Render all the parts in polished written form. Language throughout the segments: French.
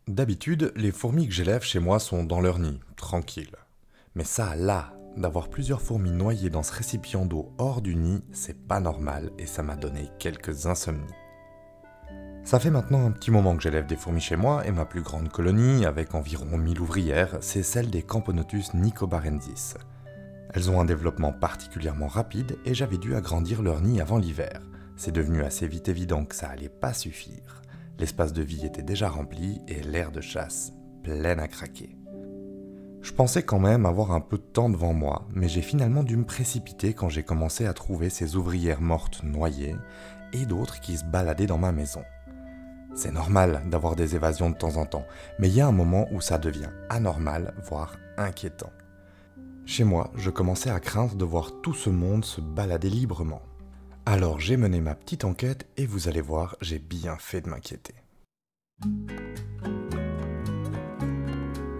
D'habitude, les fourmis que j'élève chez moi sont dans leur nid, tranquilles. Mais ça, là, d'avoir plusieurs fourmis noyées dans ce récipient d'eau hors du nid, c'est pas normal et ça m'a donné quelques insomnies. Ça fait maintenant un petit moment que j'élève des fourmis chez moi et ma plus grande colonie, avec environ 1000 ouvrières, c'est celle des Camponotus nicobarensis. Elles ont un développement particulièrement rapide et j'avais dû agrandir leur nid avant l'hiver. C'est devenu assez vite évident que ça allait pas suffire. L'espace de vie était déjà rempli et l'aire de chasse pleine à craquer. Je pensais quand même avoir un peu de temps devant moi, mais j'ai finalement dû me précipiter quand j'ai commencé à trouver ces ouvrières mortes noyées et d'autres qui se baladaient dans ma maison. C'est normal d'avoir des évasions de temps en temps, mais il y a un moment où ça devient anormal, voire inquiétant. Chez moi, je commençais à craindre de voir tout ce monde se balader librement. Alors j'ai mené ma petite enquête et vous allez voir, j'ai bien fait de m'inquiéter.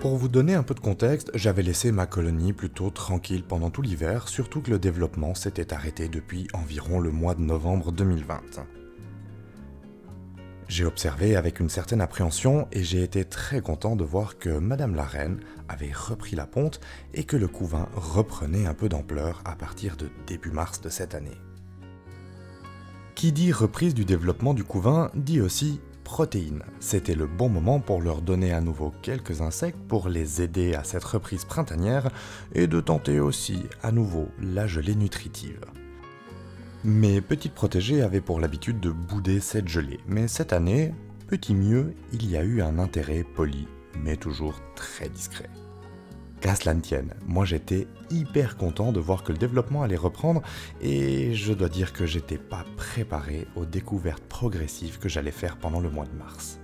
Pour vous donner un peu de contexte, j'avais laissé ma colonie plutôt tranquille pendant tout l'hiver, surtout que le développement s'était arrêté depuis environ le mois de novembre 2020. J'ai observé avec une certaine appréhension et j'ai été très content de voir que Madame la Reine avait repris la ponte et que le couvain reprenait un peu d'ampleur à partir de début mars de cette année. Qui dit reprise du développement du couvain dit aussi protéines. C'était le bon moment pour leur donner à nouveau quelques insectes pour les aider à cette reprise printanière et de tenter aussi à nouveau la gelée nutritive. Mes petites protégées avaient pour l'habitude de bouder cette gelée, mais cette année, petit mieux, il y a eu un intérêt poli, mais toujours très discret. Qu'à cela ne tienne, moi j'étais hyper content de voir que le développement allait reprendre et je dois dire que j'étais pas préparé aux découvertes progressives que j'allais faire pendant le mois de mars.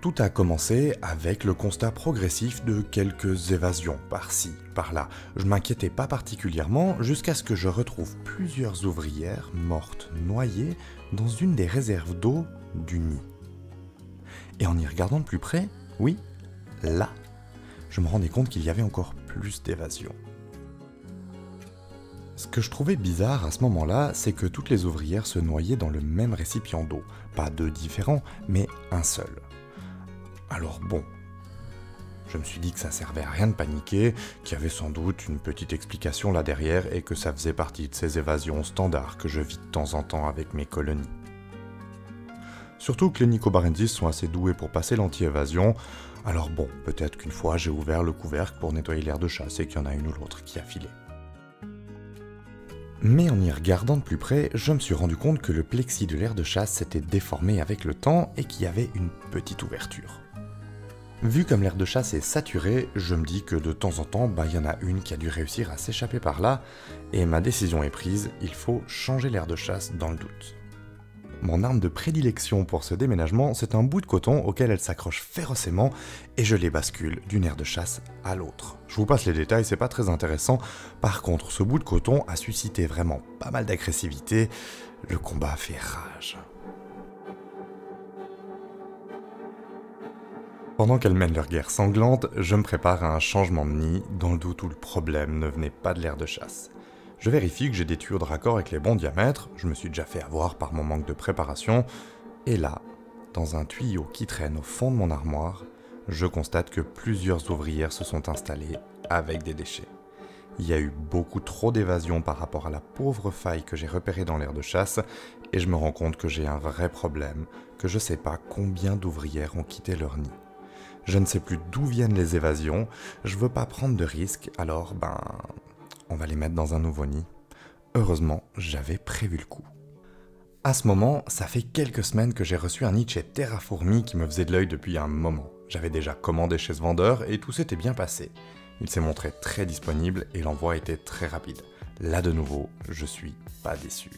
Tout a commencé avec le constat progressif de quelques évasions par-ci, par-là. Je m'inquiétais pas particulièrement jusqu'à ce que je retrouve plusieurs ouvrières mortes noyées dans une des réserves d'eau du nid. Et en y regardant de plus près, oui, là, je me rendais compte qu'il y avait encore plus d'évasions. Ce que je trouvais bizarre à ce moment-là, c'est que toutes les ouvrières se noyaient dans le même récipient d'eau. Pas deux différents, mais un seul. Alors bon, je me suis dit que ça servait à rien de paniquer, qu'il y avait sans doute une petite explication là derrière et que ça faisait partie de ces évasions standards que je vis de temps en temps avec mes colonies. Surtout que les nicobarensis sont assez doués pour passer l'anti-évasion, alors bon, peut-être qu'une fois j'ai ouvert le couvercle pour nettoyer l'aire de chasse et qu'il y en a une ou l'autre qui a filé. Mais en y regardant de plus près, je me suis rendu compte que le plexi de l'aire de chasse s'était déformé avec le temps et qu'il y avait une petite ouverture. Vu comme l'aire de chasse est saturée, je me dis que de temps en temps, y en a une qui a dû réussir à s'échapper par là, et ma décision est prise, il faut changer l'aire de chasse dans le doute. Mon arme de prédilection pour ce déménagement, c'est un bout de coton auquel elle s'accroche férocement, et je les bascule d'une aire de chasse à l'autre. Je vous passe les détails, c'est pas très intéressant, par contre ce bout de coton a suscité vraiment pas mal d'agressivité, le combat fait rage. Pendant qu'elles mènent leur guerre sanglante, je me prépare à un changement de nid, dans le doute où le problème ne venait pas de l'aire de chasse. Je vérifie que j'ai des tuyaux de raccord avec les bons diamètres, je me suis déjà fait avoir par mon manque de préparation, et là, dans un tuyau qui traîne au fond de mon armoire, je constate que plusieurs ouvrières se sont installées avec des déchets. Il y a eu beaucoup trop d'évasion par rapport à la pauvre faille que j'ai repérée dans l'aire de chasse, et je me rends compte que j'ai un vrai problème, que je sais pas combien d'ouvrières ont quitté leur nid. Je ne sais plus d'où viennent les évasions, je veux pas prendre de risques, alors on va les mettre dans un nouveau nid. Heureusement, j'avais prévu le coup. À ce moment, ça fait quelques semaines que j'ai reçu un nid de chez Terrafourmi qui me faisait de l'œil depuis un moment. J'avais déjà commandé chez ce vendeur et tout s'était bien passé. Il s'est montré très disponible et l'envoi était très rapide. Là de nouveau, je suis pas déçu.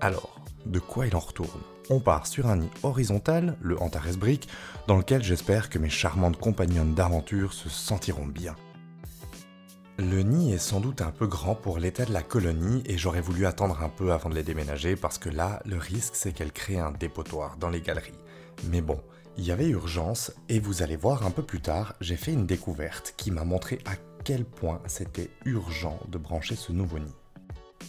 Alors, de quoi il en retourne ? On part sur un nid horizontal, le Antares Brick, dans lequel j'espère que mes charmantes compagnonnes d'aventure se sentiront bien. Le nid est sans doute un peu grand pour l'état de la colonie et j'aurais voulu attendre un peu avant de les déménager parce que là, le risque c'est qu'elles créent un dépotoir dans les galeries. Mais bon, il y avait urgence et vous allez voir un peu plus tard, j'ai fait une découverte qui m'a montré à quel point c'était urgent de brancher ce nouveau nid.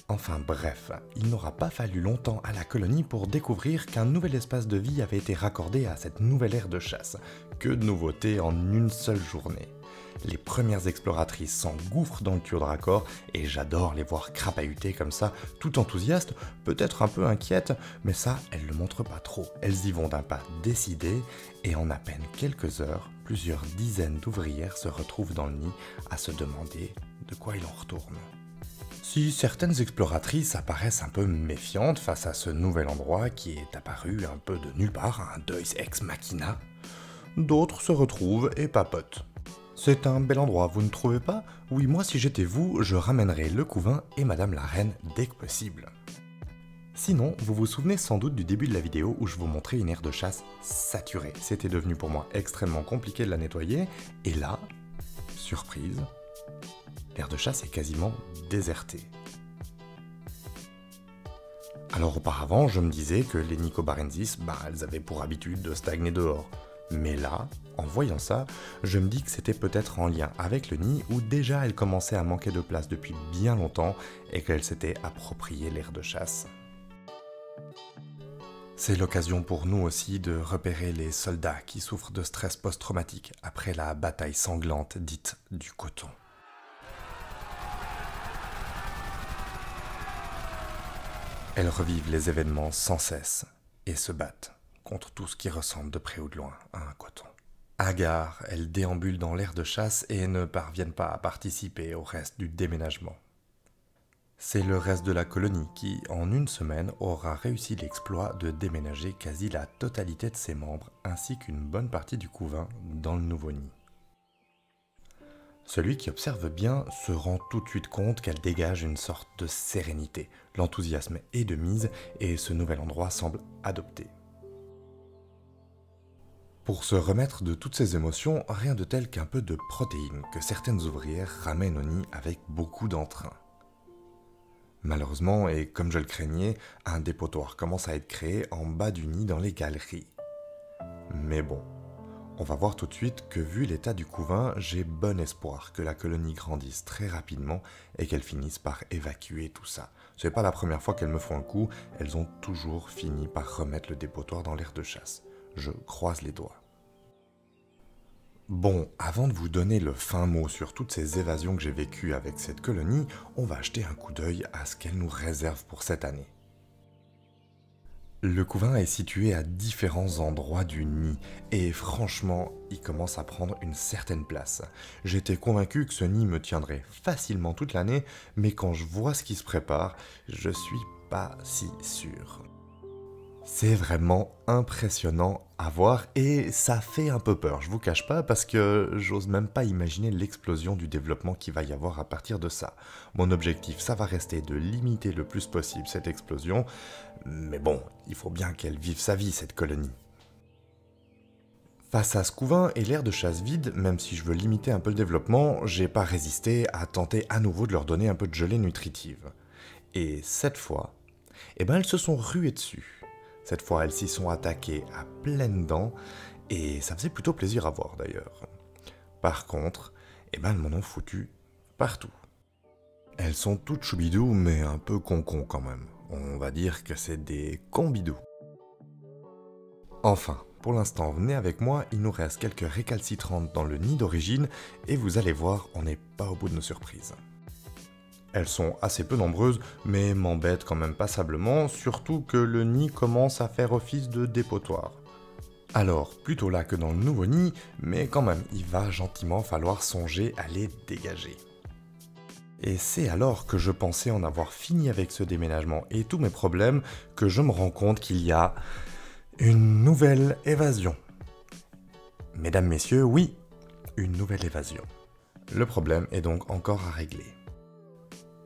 Enfin bref, il n'aura pas fallu longtemps à la colonie pour découvrir qu'un nouvel espace de vie avait été raccordé à cette nouvelle aire de chasse. Que de nouveautés en une seule journée. Les premières exploratrices s'engouffrent dans le tuyau de raccord et j'adore les voir crapahuter comme ça, tout enthousiastes, peut-être un peu inquiètes, mais ça, elles le montrent pas trop. Elles y vont d'un pas décidé et en à peine quelques heures, plusieurs dizaines d'ouvrières se retrouvent dans le nid à se demander de quoi il en retourne. Si certaines exploratrices apparaissent un peu méfiantes face à ce nouvel endroit qui est apparu un peu de nulle part, un Deus ex machina, d'autres se retrouvent et papotent. C'est un bel endroit, vous ne trouvez pas? Oui, moi si j'étais vous, je ramènerais le couvain et Madame la Reine dès que possible. Sinon, vous vous souvenez sans doute du début de la vidéo où je vous montrais une aire de chasse saturée. C'était devenu pour moi extrêmement compliqué de la nettoyer, et là, surprise, l'aire de chasse est quasiment désertée. Alors auparavant, je me disais que les Nicobarensis, elles avaient pour habitude de stagner dehors. Mais là, en voyant ça, je me dis que c'était peut-être en lien avec le nid où déjà elle commençait à manquer de place depuis bien longtemps et qu'elle s'était appropriée l'aire de chasse. C'est l'occasion pour nous aussi de repérer les soldats qui souffrent de stress post-traumatique après la bataille sanglante dite du coton. Elles revivent les événements sans cesse et se battent contre tout ce qui ressemble de près ou de loin à un coton. Hagards, elles déambulent dans l'aire de chasse et ne parviennent pas à participer au reste du déménagement. C'est le reste de la colonie qui, en une semaine, aura réussi l'exploit de déménager quasi la totalité de ses membres ainsi qu'une bonne partie du couvain dans le nouveau nid. Celui qui observe bien se rend tout de suite compte qu'elle dégage une sorte de sérénité. L'enthousiasme est de mise et ce nouvel endroit semble adopté. Pour se remettre de toutes ces émotions, rien de tel qu'un peu de protéines que certaines ouvrières ramènent au nid avec beaucoup d'entrain. Malheureusement, et comme je le craignais, un dépotoir commence à être créé en bas du nid dans les galeries. Mais bon, on va voir tout de suite que vu l'état du couvain, j'ai bon espoir que la colonie grandisse très rapidement et qu'elle finisse par évacuer tout ça. C'est pas la première fois qu'elles me font le coup, elles ont toujours fini par remettre le dépotoir dans l'aire de chasse. Je croise les doigts. Bon, avant de vous donner le fin mot sur toutes ces évasions que j'ai vécues avec cette colonie, on va jeter un coup d'œil à ce qu'elle nous réserve pour cette année. Le couvain est situé à différents endroits du nid, et franchement, il commence à prendre une certaine place. J'étais convaincu que ce nid me tiendrait facilement toute l'année, mais quand je vois ce qui se prépare, je suis pas si sûr. C'est vraiment impressionnant à voir et ça fait un peu peur, je vous cache pas, parce que j'ose même pas imaginer l'explosion du développement qu'il va y avoir à partir de ça. Mon objectif, ça va rester de limiter le plus possible cette explosion, mais bon, il faut bien qu'elle vive sa vie, cette colonie. Face à ce couvain et l'aire de chasse vide, même si je veux limiter un peu le développement, j'ai pas résisté à tenter à nouveau de leur donner un peu de gelée nutritive. Et cette fois, elles se sont ruées dessus. Cette fois, elles s'y sont attaquées à pleines dents, et ça faisait plutôt plaisir à voir d'ailleurs. Par contre, elles m'en ont foutu partout. Elles sont toutes choubidou, mais un peu concon quand même. On va dire que c'est des combidous. Enfin, pour l'instant, venez avec moi, il nous reste quelques récalcitrantes dans le nid d'origine, et vous allez voir, on n'est pas au bout de nos surprises. Elles sont assez peu nombreuses, mais m'embêtent quand même passablement, surtout que le nid commence à faire office de dépotoir. Alors, plutôt là que dans le nouveau nid, mais quand même, il va gentiment falloir songer à les dégager. Et c'est alors que je pensais en avoir fini avec ce déménagement et tous mes problèmes que je me rends compte qu'il y a une nouvelle évasion. Mesdames, messieurs, oui, une nouvelle évasion. Le problème est donc encore à régler.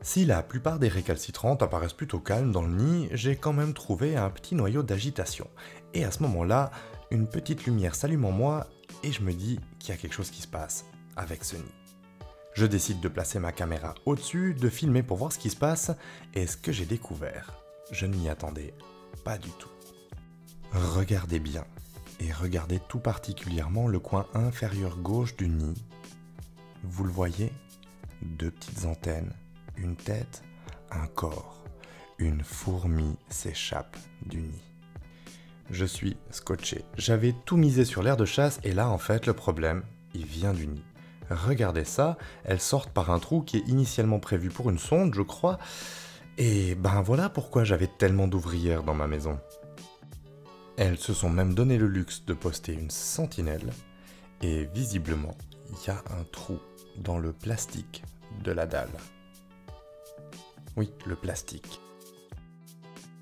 Si la plupart des récalcitrantes apparaissent plutôt calmes dans le nid, j'ai quand même trouvé un petit noyau d'agitation. Et à ce moment-là, une petite lumière s'allume en moi et je me dis qu'il y a quelque chose qui se passe avec ce nid. Je décide de placer ma caméra au-dessus, de filmer pour voir ce qui se passe, et ce que j'ai découvert, je ne m'y attendais pas du tout. Regardez bien, et regardez tout particulièrement le coin inférieur gauche du nid. Vous le voyez? Deux petites antennes, une tête, un corps. Une fourmi s'échappe du nid. Je suis scotché. J'avais tout misé sur l'air de chasse et là en fait le problème, il vient du nid. Regardez ça, elles sortent par un trou qui est initialement prévu pour une sonde, je crois. Et ben voilà pourquoi j'avais tellement d'ouvrières dans ma maison. Elles se sont même donné le luxe de poster une sentinelle. Et visiblement, il y a un trou dans le plastique de la dalle. Oui, le plastique.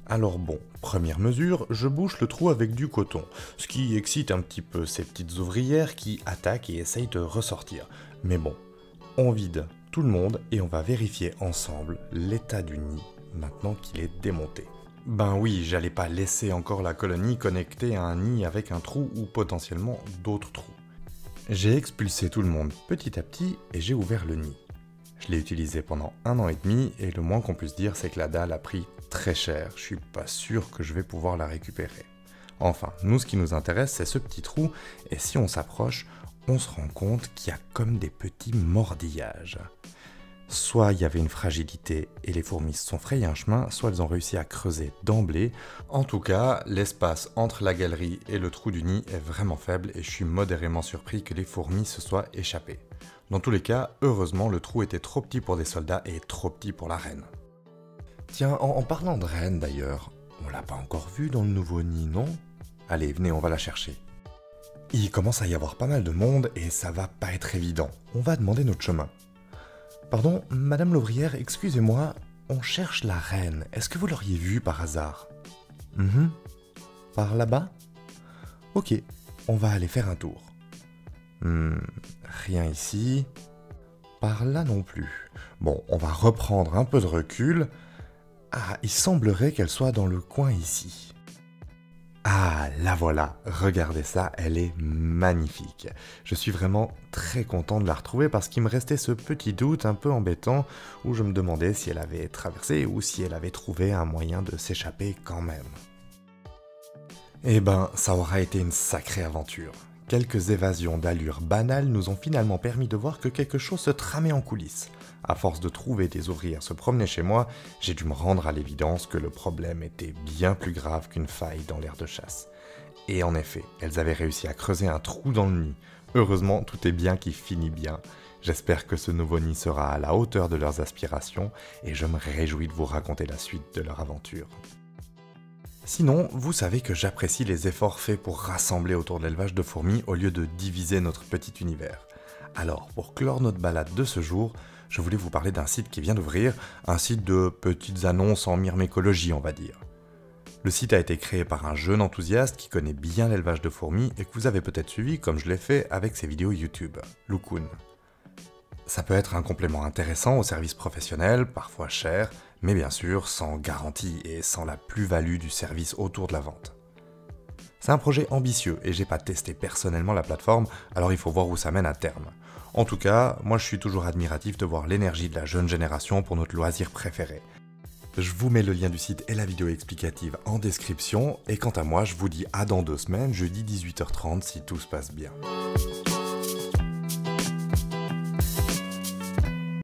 Alors bon, première mesure, je bouche le trou avec du coton, ce qui excite un petit peu ces petites ouvrières qui attaquent et essayent de ressortir. Mais bon, on vide tout le monde et on va vérifier ensemble l'état du nid maintenant qu'il est démonté. Ben oui, j'allais pas laisser encore la colonie connectée à un nid avec un trou ou potentiellement d'autres trous. J'ai expulsé tout le monde petit à petit et j'ai ouvert le nid. Je l'ai utilisé pendant 1 an et demi et le moins qu'on puisse dire c'est que la dalle a pris très cher. Je suis pas sûr que je vais pouvoir la récupérer. Enfin, nous ce qui nous intéresse c'est ce petit trou et si on s'approche, on se rend compte qu'il y a comme des petits mordillages. Soit il y avait une fragilité et les fourmis se sont frayé un chemin, soit elles ont réussi à creuser d'emblée. En tout cas, l'espace entre la galerie et le trou du nid est vraiment faible et je suis modérément surpris que les fourmis se soient échappées. Dans tous les cas, heureusement, le trou était trop petit pour des soldats et trop petit pour la reine. Tiens, en parlant de reine d'ailleurs, on l'a pas encore vue dans le nouveau nid, non? Allez, venez, on va la chercher. Il commence à y avoir pas mal de monde et ça va pas être évident. On va demander notre chemin. Pardon, Madame l'ouvrière, excusez-moi, on cherche la reine. Est-ce que vous l'auriez vue par hasard? Par là-bas? Ok, on va aller faire un tour. Rien ici. Par là non plus. Bon, on va reprendre un peu de recul. Ah, il semblerait qu'elle soit dans le coin ici. Ah, la voilà. Regardez ça, elle est magnifique. Je suis vraiment très content de la retrouver parce qu'il me restait ce petit doute un peu embêtant où je me demandais si elle avait traversé ou si elle avait trouvé un moyen de s'échapper quand même. Eh ben, ça aura été une sacrée aventure. Quelques évasions d'allure banale nous ont finalement permis de voir que quelque chose se tramait en coulisses. À force de trouver des ouvrières se promener chez moi, j'ai dû me rendre à l'évidence que le problème était bien plus grave qu'une faille dans l'aire de chasse. Et en effet, elles avaient réussi à creuser un trou dans le nid. Heureusement, tout est bien qui finit bien. J'espère que ce nouveau nid sera à la hauteur de leurs aspirations et je me réjouis de vous raconter la suite de leur aventure. Sinon, vous savez que j'apprécie les efforts faits pour rassembler autour de l'élevage de fourmis au lieu de diviser notre petit univers. Alors, pour clore notre balade de ce jour, je voulais vous parler d'un site qui vient d'ouvrir, un site de petites annonces en myrmécologie, on va dire. Le site a été créé par un jeune enthousiaste qui connaît bien l'élevage de fourmis et que vous avez peut-être suivi comme je l'ai fait avec ses vidéos YouTube, Loukoun. Ça peut être un complément intéressant au service professionnel, parfois cher, mais bien sûr sans garantie et sans la plus-value du service autour de la vente. C'est un projet ambitieux et j'ai pas testé personnellement la plateforme, alors il faut voir où ça mène à terme. En tout cas, moi je suis toujours admiratif de voir l'énergie de la jeune génération pour notre loisir préféré. Je vous mets le lien du site et la vidéo explicative en description, et quant à moi je vous dis à dans 2 semaines, jeudi 18h30 si tout se passe bien.